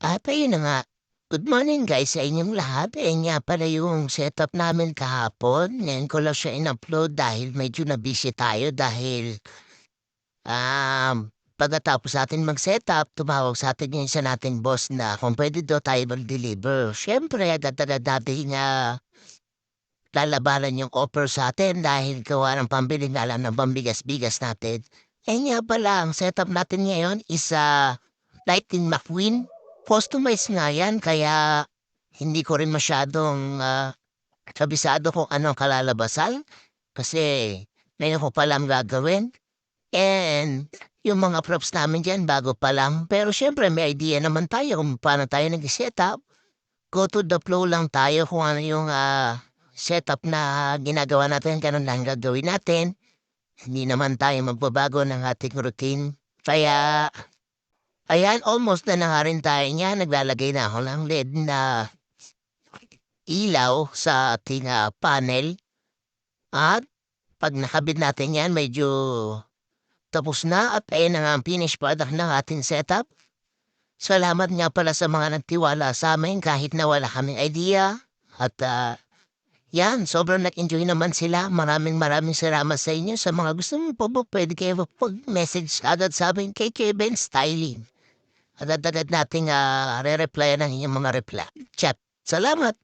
At ayun na nga, good morning guys sa inyong lahat. Nga pala yung setup namin kahapon. Ngayon ko lang siya in-upload dahil medyo na-busy tayo dahil pagkatapos natin mag-setup, tumawag sa atin yung isa nating boss na kung pwede daw tayo mag-deliver. Siyempre, agad-agad natin lalabanan yung offer sa atin dahil gawa ng pambili nga lang ng pambigas-bigas natin. Nga pala, ang setup natin ngayon is Lightning McQueen. Customize nga yan kaya hindi ko rin masyadong kabisado kung anong kalalabasan kasi ngayon ko palang gagawin. And yung mga props namin dyan bago pa lang. Pero syempre may idea naman tayo kung paano tayo nag-setup. Go to the flow lang tayo kung ano yung setup na ginagawa natin, ganun lang gagawin natin. Hindi naman tayo magbabago ng ating routine. Kaya, ayan, almost na nga rin tayo niya. Naglalagay na ako ng LED na ilaw sa ating panel. At pag nakabit natin yan, medyo tapos na at ayan na nga ang finished product ng ating setup. Salamat nga pala sa mga nagtiwala sa amin kahit na wala kaming idea. At yan, sobrang nag-enjoy naman sila. Maraming salamat sa inyo. Sa mga gusto mo po, pwede kayo pag-message agad sa amin kay Kevin Styling. At agad nating re-reply ng inyong mga reply. Chat. Salamat!